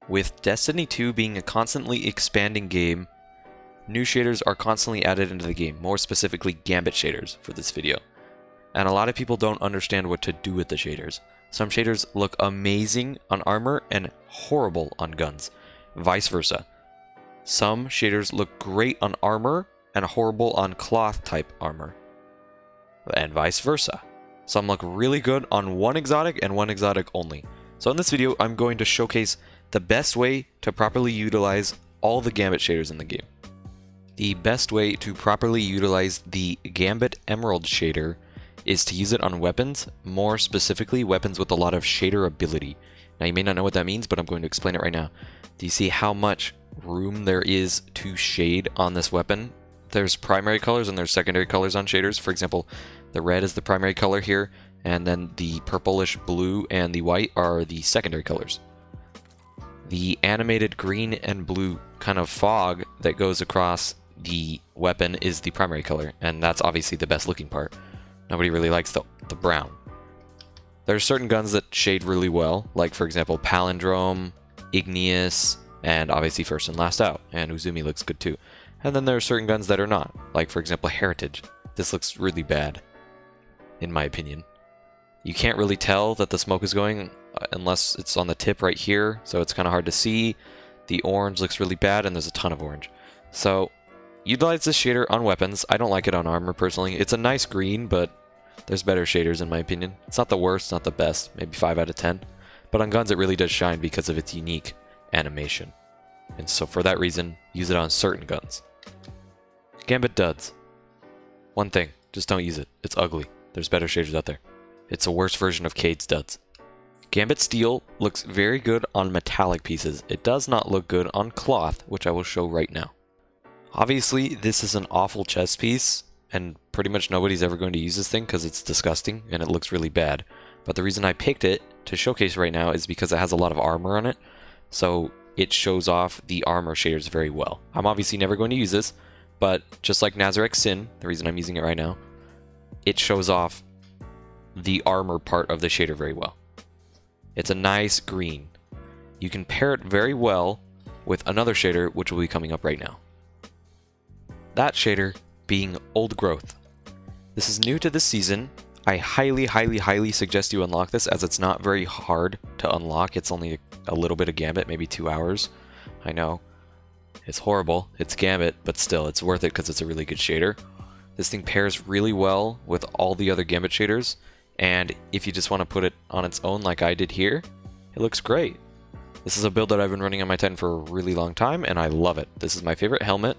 With Destiny 2 being a constantly expanding game, new shaders are constantly added into the game, more specifically Gambit shaders for this video. And a lot of people don't understand what to do with the shaders. Some shaders look amazing on armor and horrible on guns, vice versa. Some shaders look great on armor and horrible on cloth type armor, and vice versa. Some look really good on one exotic and one exotic only. So in this video, I'm going to showcase the best way to properly utilize all the Gambit shaders in the game. The best way to properly utilize the Gambit Emerald shader is to use it on weapons, more specifically weapons with a lot of shader ability. Now you may not know what that means, but I'm going to explain it right now. Do you see how much room there is to shade on this weapon? There's primary colors and there's secondary colors on shaders. For example, the red is the primary color here, and then the purplish blue and the white are the secondary colors. The animated green and blue kind of fog that goes across the weapon is the primary color, and that's obviously the best looking part. Nobody really likes the brown. There are certain guns that shade really well, like for example Palindrome, Igneous, and obviously First and Last Out, and Uzumi looks good too. And then there are certain guns that are not, like for example Heritage. This looks really bad, in my opinion. You can't really tell that the smoke is going unless it's on the tip right here, so it's kind of hard to see. The orange looks really bad, and there's a ton of orange. So utilize this shader on weapons. I don't like it on armor personally. It's a nice green, but there's better shaders in my opinion. It's not the worst, not the best, maybe 5 out of 10. But on guns it really does shine because of its unique animation. And so for that reason, use it on certain guns. Gambit duds. One thing, just don't use it. It's ugly. There's better shaders out there. It's a worse version of Cade's duds. Gambit steel looks very good on metallic pieces. It does not look good on cloth, which I will show right now. Obviously, this is an awful chess piece, and pretty much nobody's ever going to use this thing because it's disgusting and it looks really bad. But the reason I picked it to showcase right now is because it has a lot of armor on it, so it shows off the armor shaders very well. I'm obviously never going to use this, but just like Nazarek Sin, the reason I'm using it right now, it shows off the armor part of the shader very well. It's a nice green. You can pair it very well with another shader, which will be coming up right now. That shader being Old Growth. This is new to this season. I highly suggest you unlock this, as it's not very hard to unlock. It's only a little bit of Gambit, maybe 2 hours. I know. It's horrible. It's Gambit, but still, it's worth it because it's a really good shader. This thing pairs really well with all the other Gambit shaders, and if you just want to put it on its own like I did here, it looks great. This is a build that I've been running on my Titan for a really long time, and I love it. This is my favorite helmet,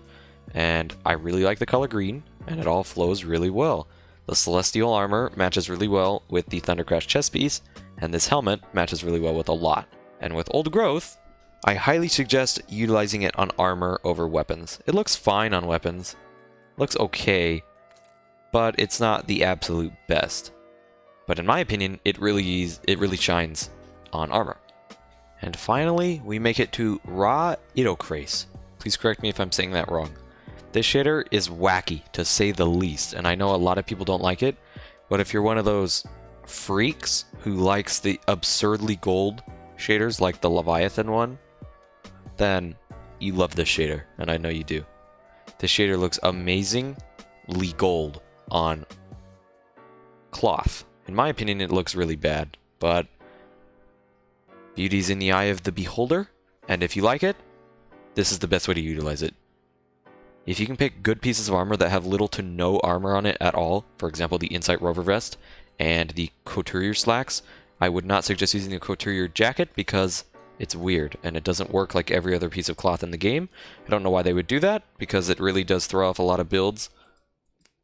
and I really like the color green, and it all flows really well. The Celestial armor matches really well with the Thundercrash chest piece, and this helmet matches really well with a lot. And with Old Growth, I highly suggest utilizing it on armor over weapons. It looks fine on weapons, looks okay, but it's not the absolute best. But in my opinion, it really shines on armor. And finally, we make it to Raw Idocrace. Please correct me if I'm saying that wrong. This shader is wacky, to say the least, and I know a lot of people don't like it, but if you're one of those freaks who likes the absurdly gold shaders like the Leviathan one, then you love this shader, and I know you do. This shader looks amazingly gold on cloth. In my opinion, it looks really bad, but beauty's in the eye of the beholder, and if you like it, this is the best way to utilize it. If you can pick good pieces of armor that have little to no armor on it at all, for example the Insight Rover Vest and the Couturier Slacks, I would not suggest using the Couturier Jacket because it's weird and it doesn't work like every other piece of cloth in the game. I don't know why they would do that, because it really does throw off a lot of builds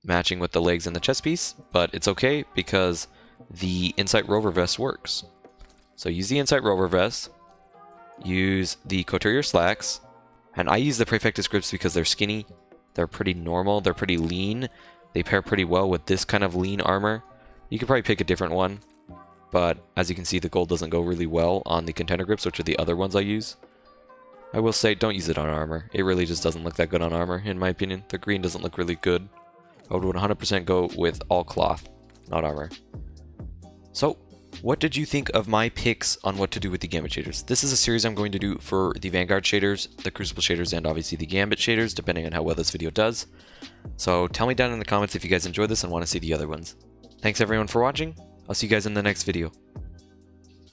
matching with the legs and the chest piece, but it's okay because the Insight Rover Vest works. So use the Insight Rover Vest, use the Couturier Slacks, and I use the Praefectus Grips because they're skinny, they're pretty normal, they're pretty lean, they pair pretty well with this kind of lean armor. You could probably pick a different one, but as you can see the gold doesn't go really well on the Contender Grips, which are the other ones I use. I will say don't use it on armor, it really just doesn't look that good on armor in my opinion. The green doesn't look really good. I would 100% go with all cloth, not armor. So, What did you think of my picks on what to do with the Gambit shaders? This is a series I'm going to do for the Vanguard shaders, the Crucible shaders, and obviously the Gambit shaders, depending on how well this video does. So tell me down in the comments if you guys enjoyed this and want to see the other ones. Thanks everyone for watching. I'll see you guys in the next video.